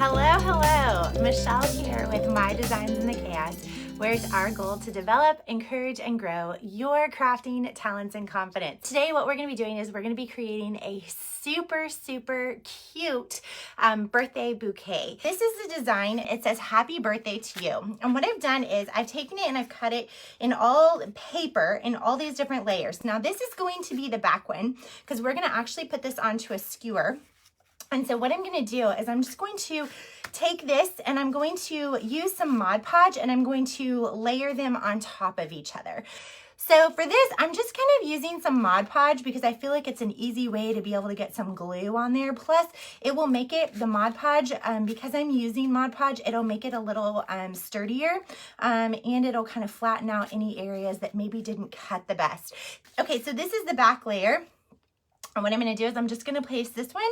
Hello, Michelle here with My Designs in the Chaos, where it's our goal to develop, encourage, and grow your crafting talents and confidence. Today, what we're going to be doing is we're going to be creating a super cute birthday bouquet. This is the design. It says happy birthday to you. And what I've done is I've taken it and I've cut it in all paper in all these different layers. Now this is going to be the back one because we're going to actually put this onto a skewer. And so what I'm going to do is I'm just going to take this and I'm going to use some Mod Podge and I'm going to layer them on top of each other. So for this, I'm just kind of using some Mod Podge because I feel like it's an easy way to be able to get some glue on there. Plus, it will make it, the Mod Podge, because I'm using Mod Podge, it'll make it a little sturdier and it'll kind of flatten out any areas that maybe didn't cut the best. Okay, so this is the back layer. And what I'm going to do is I'm just going to place this one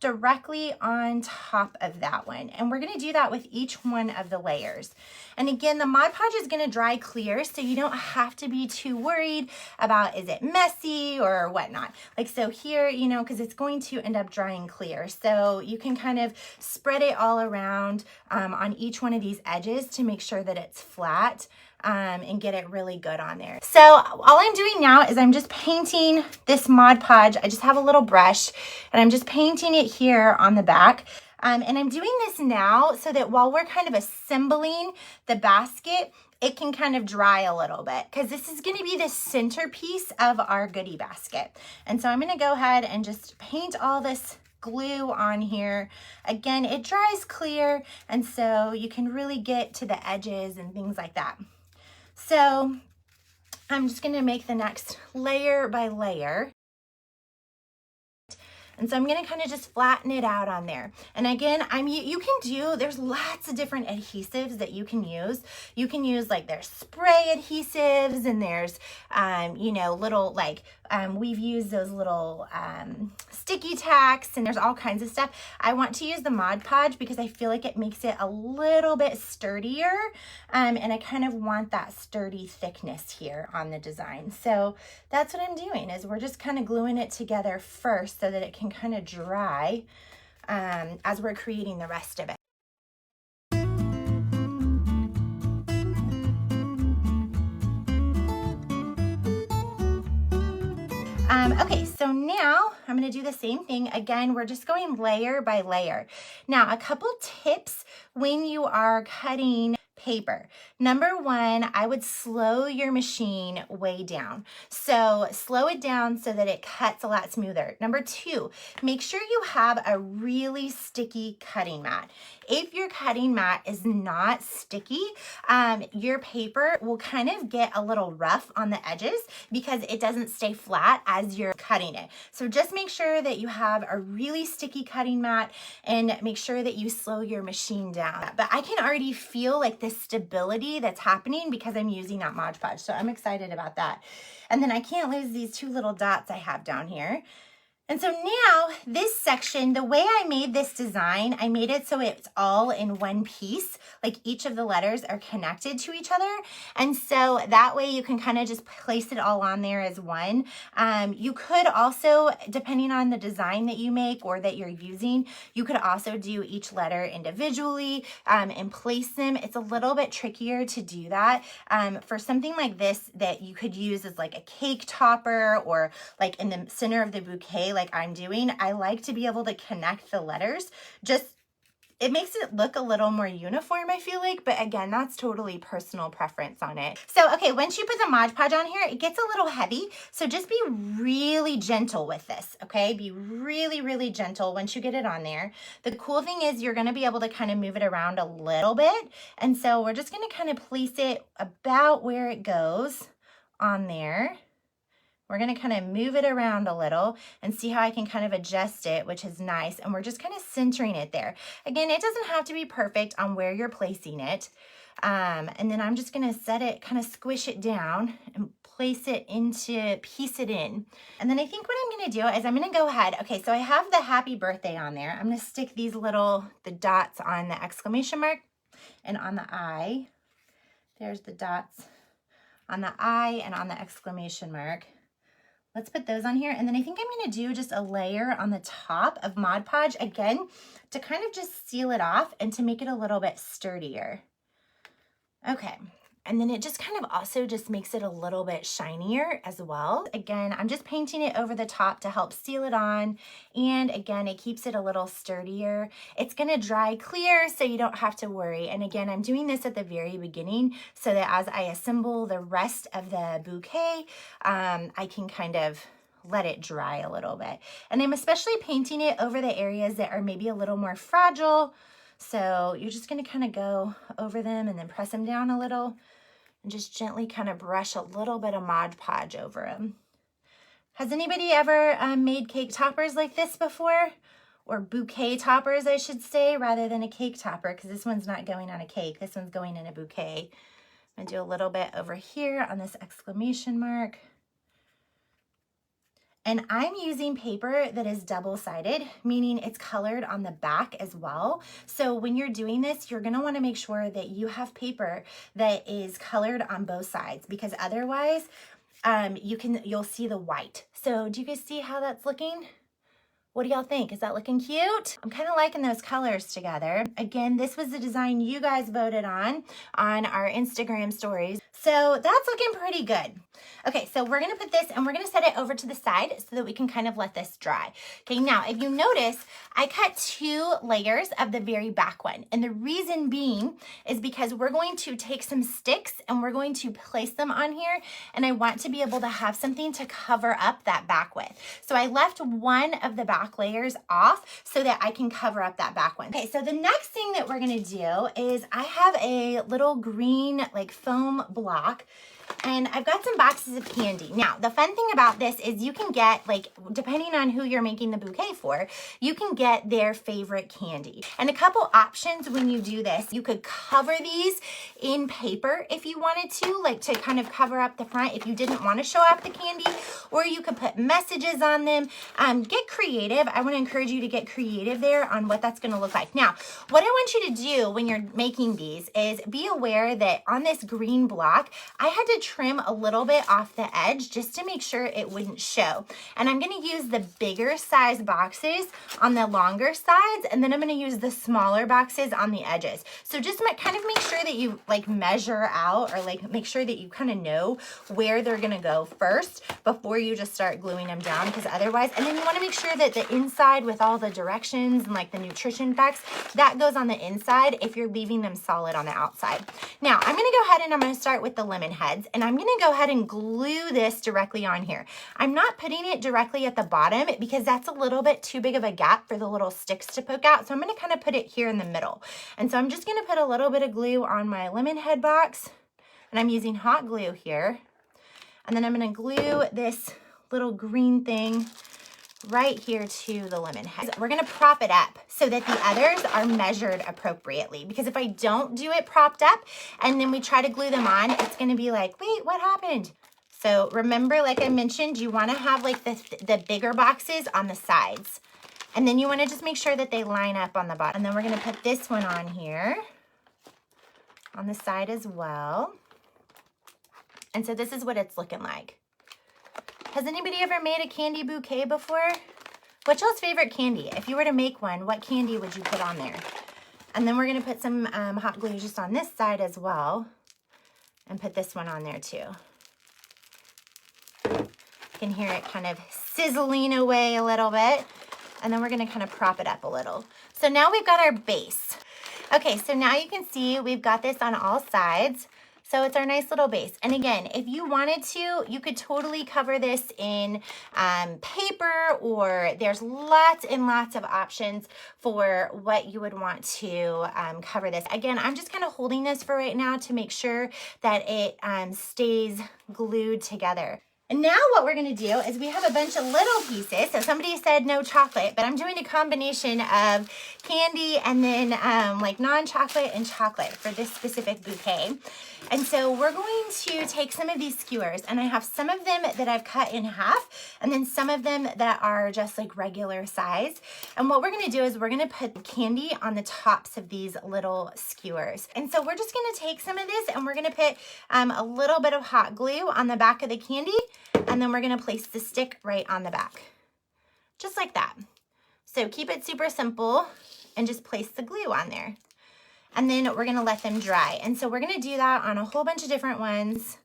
directly on top of that one. And we're going to do that with each one of the layers. And again, the Mod Podge is going to dry clear, so you don't have to be too worried about is it messy or whatnot. Like so here, you know, because it's going to end up drying clear. So you can kind of spread it all around on each one of these edges to make sure that it's flat. And get it really good on there. So all I'm doing now is I'm just painting this Mod Podge. I just have a little brush and I'm just painting it here on the back. And I'm doing this now so that while we're kind of assembling the basket, it can kind of dry a little bit because this is going to be the centerpiece of our goodie basket. And so I'm going to go ahead and just paint all this glue on here. Again, it dries clear and so you can really get to the edges and things like that. So I'm just going to make the next layer by layer. And so I'm going to kind of just flatten it out on there. And again, there's lots of different adhesives that you can use. You can use like there's spray adhesives and there's, you know, little like, we've used those little sticky tacks and there's all kinds of stuff. I want to use the Mod Podge because I feel like it makes it a little bit sturdier. And I kind of want that sturdy thickness here on the design. So that's what I'm doing is we're just kind of gluing it together first so that it can kind of dry as we're creating the rest of it. Okay, so now I'm going to do the same thing. Again, we're just going layer by layer. Now, a couple tips when you are cutting paper. Number one, I would slow your machine way down. So slow it down so that it cuts a lot smoother. Number two, make sure you have a really sticky cutting mat. If your cutting mat is not sticky, your paper will kind of get a little rough on the edges because it doesn't stay flat as you're cutting it. So just make sure that you have a really sticky cutting mat and make sure that you slow your machine down. But I can already feel like the stability that's happening because I'm using that Mod Podge. So I'm excited about that. And then I can't lose these two little dots I have down here. And so now this section, the way I made this design, I made it so it's all in one piece, like each of the letters are connected to each other. And so that way you can kind of just place it all on there as one. You could also, depending on the design that you make or that you're using, you could also do each letter individually and place them. It's a little bit trickier to do that. For something like this that you could use as like a cake topper or like in the center of the bouquet, like I'm doing, I like to be able to connect the letters. It makes it look a little more uniform, I feel like, but again, that's totally personal preference on it. So, okay, once you put the Mod Podge on here, it gets a little heavy, so just be really gentle with this, okay? Be really gentle once you get it on there. The cool thing is you're gonna be able to kind of move it around a little bit, and so we're just gonna kind of place it about where it goes on there. We're going to kind of move it around a little and see how I can kind of adjust it, which is nice. And we're just kind of centering it there. Again, it doesn't have to be perfect on where you're placing it. And then I'm just going to set it, kind of squish it down and place it piece it in. And then I think what I'm going to do is I'm going to go ahead. Okay, so I have the happy birthday on there. I'm going to stick the dots on the exclamation mark and on the eye. There's the dots on the eye and on the exclamation mark. Let's put those on here. And then I think I'm gonna do just a layer on the top of Mod Podge again to kind of just seal it off and to make it a little bit sturdier. Okay. And then it just kind of also just makes it a little bit shinier as well. Again, I'm just painting it over the top to help seal it on. And again, it keeps it a little sturdier. It's gonna dry clear so you don't have to worry. And again, I'm doing this at the very beginning so that as I assemble the rest of the bouquet, I can kind of let it dry a little bit. And I'm especially painting it over the areas that are maybe a little more fragile. So you're just gonna kind of go over them and then press them down a little and just gently kind of brush a little bit of Mod Podge over them. Has anybody ever made cake toppers like this before? Or bouquet toppers, I should say, rather than a cake topper, because this one's not going on a cake. This one's going in a bouquet. I'm gonna do a little bit over here on this exclamation mark. And I'm using paper that is double-sided, meaning it's colored on the back as well. So when you're doing this, you're gonna wanna make sure that you have paper that is colored on both sides, because otherwise you'll see the white. So do you guys see how that's looking? What do y'all think? Is that looking cute? I'm kind of liking those colors together. Again, this was the design you guys voted on our Instagram stories. So that's looking pretty good. Okay, so we're gonna put this and we're gonna set it over to the side so that we can kind of let this dry. Okay, now if you notice, I cut 2 layers of the very back one. And the reason being is because we're going to take some sticks and we're going to place them on here. And I want to be able to have something to cover up that back with. So I left one of the back layers off so that I can cover up that back one. Okay, so the next thing that we're gonna do is I have a little green like foam block and I've got some boxes of candy. Now, the fun thing about this is you can get, like, depending on who you're making the bouquet for, you can get their favorite candy. And a couple options when you do this, you could cover these in paper if you wanted to, like to kind of cover up the front if you didn't want to show up the candy, or you could put messages on them. Get creative. I want to encourage you to get creative there on what that's going to look like. Now, what I want you to do when you're making these is be aware that on this green block, I had to trim a little bit off the edge just to make sure it wouldn't show. And I'm going to use the bigger size boxes on the longer sides, and then I'm going to use the smaller boxes on the edges. So just kind of make sure that you like measure out, or like make sure that you kind of know where they're going to go first before you just start gluing them down, because otherwise, and then you want to make sure that the inside with all the directions and like the nutrition facts, that goes on the inside if you're leaving them solid on the outside. Now I'm going to go ahead and I'm going to start with the lemon heads, and I'm going to go ahead and glue this directly on here. I'm not putting it directly at the bottom because that's a little bit too big of a gap for the little sticks to poke out. So I'm going to kind of put it here in the middle. And so I'm just going to put a little bit of glue on my lemon head box, and I'm using hot glue here. And then I'm going to glue this little green thing right here to the lemon head. We're going to prop it up so that the others are measured appropriately, because if I don't do it propped up and then we try to glue them on, it's going to be like, wait, what happened? So remember, like I mentioned, you want to have like the bigger boxes on the sides, and then you want to just make sure that they line up on the bottom. And then we're going to put this one on here on the side as well. And so this is what it's looking like. Has anybody ever made a candy bouquet before? What's y'all's favorite candy? If you were to make one, what candy would you put on there? And then we're going to put some hot glue just on this side as well, and put this one on there too. You can hear it kind of sizzling away a little bit. And then we're going to kind of prop it up a little. So now we've got our base. Okay, so now you can see we've got this on all sides. So it's our nice little base. And again, if you wanted to, you could totally cover this in paper, or there's lots and lots of options for what you would want to cover this. Again, I'm just kind of holding this for right now to make sure that it stays glued together. And now what we're gonna do is we have a bunch of little pieces. So somebody said no chocolate, but I'm doing a combination of candy and then like non-chocolate and chocolate for this specific bouquet. And so we're going to take some of these skewers, and I have some of them that I've cut in half, and then some of them that are just like regular size. And what we're gonna do is we're gonna put candy on the tops of these little skewers. And so we're just gonna take some of this and we're gonna put a little bit of hot glue on the back of the candy, and then we're gonna place the stick right on the back, just like that. So keep it super simple and just place the glue on there. And then we're gonna let them dry. And so we're gonna do that on a whole bunch of different ones.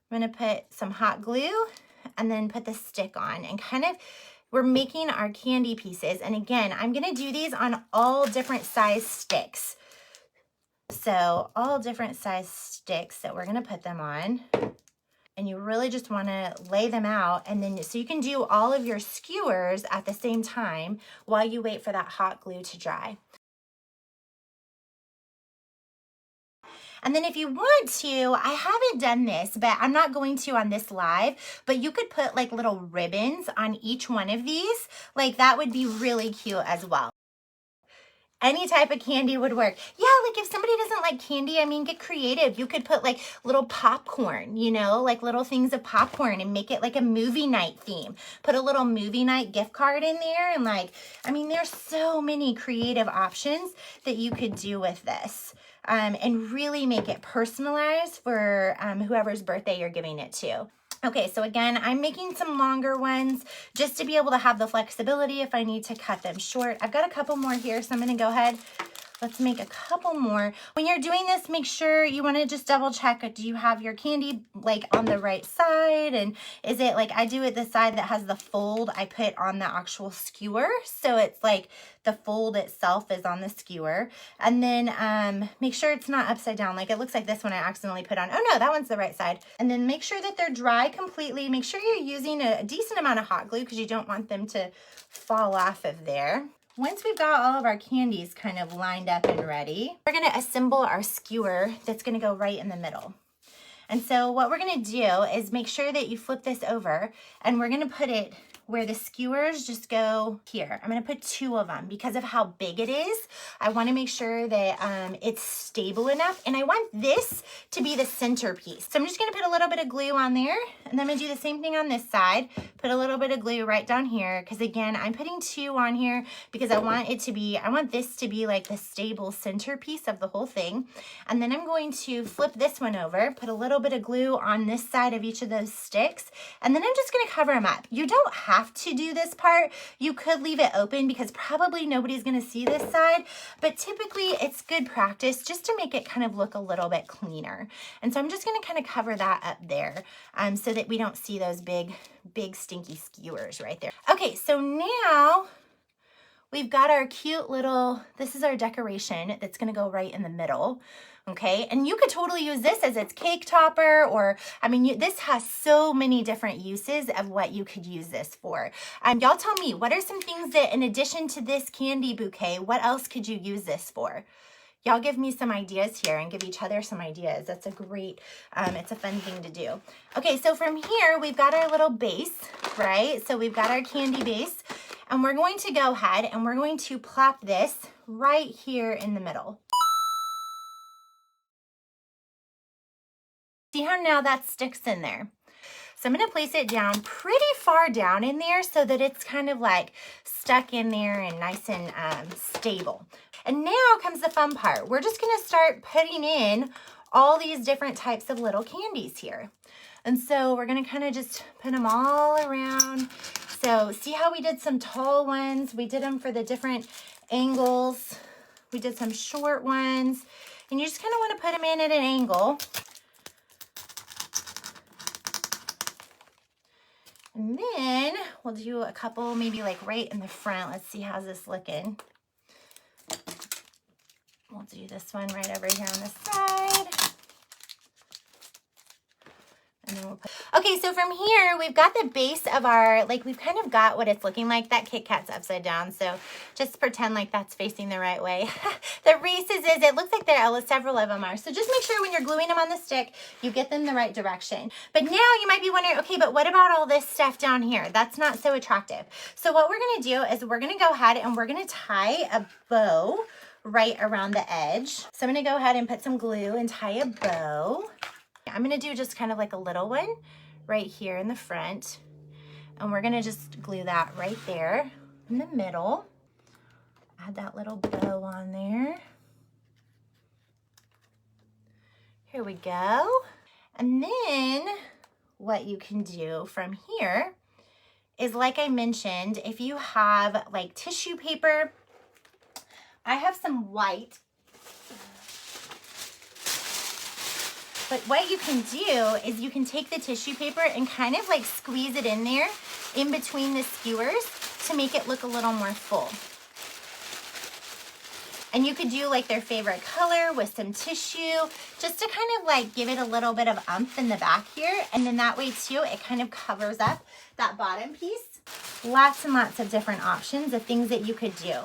I'm gonna put some hot glue and then put the stick on, and kind of, we're making our candy pieces. And again, I'm gonna do these on all different size sticks. So all different size sticks that we're gonna put them on. And you really just wanna lay them out, and then so you can do all of your skewers at the same time while you wait for that hot glue to dry. And then if you want to, I haven't done this, but I'm not going to on this live, but you could put like little ribbons on each one of these. Like that would be really cute as well. Any type of candy would work. Yeah, like if somebody doesn't like candy, I mean, get creative. You could put like little popcorn, you know, like little things of popcorn, and make it like a movie night theme. Put a little movie night gift card in there, and like, I mean, there's so many creative options that you could do with this. And really make it personalized for whoever's birthday you're giving it to. Okay, so again, I'm making some longer ones just to be able to have the flexibility if I need to cut them short. I've got a couple more here, so I'm gonna go ahead. Let's make a couple more. When you're doing this, make sure you wanna just double check, do you have your candy like on the right side? And is it like, I do it the side that has the fold I put on the actual skewer. So it's like the fold itself is on the skewer. And then make sure it's not upside down. Like it looks like this one I accidentally put on. Oh no, that one's the right side. And then make sure that they're dry completely. Make sure you're using a decent amount of hot glue because you don't want them to fall off of there. Once we've got all of our candies kind of lined up and ready, we're gonna assemble our skewer that's gonna go right in the middle. And so what we're gonna do is make sure that you flip this over, and we're gonna put it where the skewers just go here. I'm gonna put 2 of them because of how big it is. I wanna make sure that it's stable enough, and I want this to be the centerpiece. So I'm just gonna put a little bit of glue on there, and then I'm gonna do the same thing on this side. Put a little bit of glue right down here, because again, I'm putting 2 on here because I want this to be like the stable centerpiece of the whole thing. And then I'm going to flip this one over, put a little bit of glue on this side of each of those sticks, and then I'm just gonna cover them up. You don't have to do this part. You could leave it open because probably nobody's gonna see this side, but typically it's good practice just to make it kind of look a little bit cleaner. And so I'm just gonna kind of cover that up there so that we don't see those big stinky skewers right there. Okay, so now we've got our cute little, this is our decoration that's gonna go right in the middle. Okay, and you could totally use this as its cake topper, or I mean, this has so many different uses of what you could use this for. Y'all tell me, what are some things that, in addition to this candy bouquet, what else could you use this for? Y'all give me some ideas here and give each other some ideas. That's a great, it's a fun thing to do. Okay, so from here, we've got our little base, right? So we've got our candy base, and we're going to go ahead and we're going to plop this right here in the middle. See how now that sticks in there? So I'm gonna place it down pretty far down in there so that it's kind of like stuck in there and nice and stable. And now comes the fun part. We're just gonna start putting in all these different types of little candies here. And so we're gonna kind of just put them all around. So see how we did some tall ones? We did them for the different angles. We did some short ones. And you just kind of wanna put them in at an angle. And then we'll do a couple maybe like right in the front. Let's see, how's this looking? We'll do this one right over here on the side. And then we'll put, okay, so from here, we've got the base of our, like we've kind of got what it's looking like. That Kit Kat's upside down, so just pretend like that's facing the right way. The Reese's is, it looks like there are several of them are. So just make sure when you're gluing them on the stick, you get them the right direction. But now you might be wondering, okay, but what about all this stuff down here? That's not so attractive. So what we're gonna do is we're gonna go ahead and we're gonna tie a bow right around the edge. So I'm gonna go ahead and put some glue and tie a bow. I'm gonna do just kind of like a little one right here in the front. And we're gonna just glue that right there in the middle. Add that little bow on there. Here we go. And then what you can do from here is, like I mentioned, if you have like tissue paper, I have some white. But what you can do is you can take the tissue paper and kind of like squeeze it in there in between the skewers to make it look a little more full. And you could do like their favorite color with some tissue, just to kind of like give it a little bit of oomph in the back here. And then that way too, it kind of covers up that bottom piece. Lots and lots of different options of things that you could do.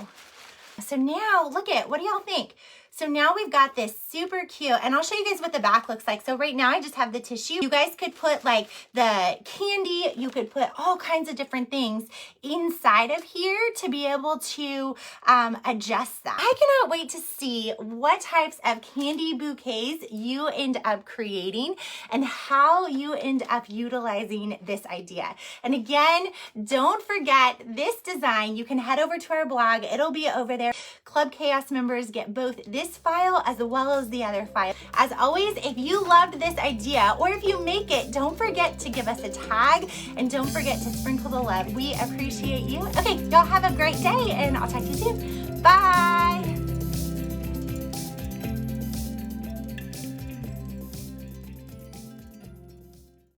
So now look at, what do y'all think? So now we've got this super cute, and I'll show you guys what the back looks like. So right now I just have the tissue. You guys could put like the candy, you could put all kinds of different things inside of here to be able to adjust that. I cannot wait to see what types of candy bouquets you end up creating and how you end up utilizing this idea. And again, don't forget this design. You can head over to our blog. It'll be over there. Club Chaos members get both this file as well as the other file. As always, if you loved this idea or if you make it, don't forget to give us a tag and don't forget to sprinkle the love. We appreciate you. Okay, y'all have a great day and I'll talk to you soon. Bye.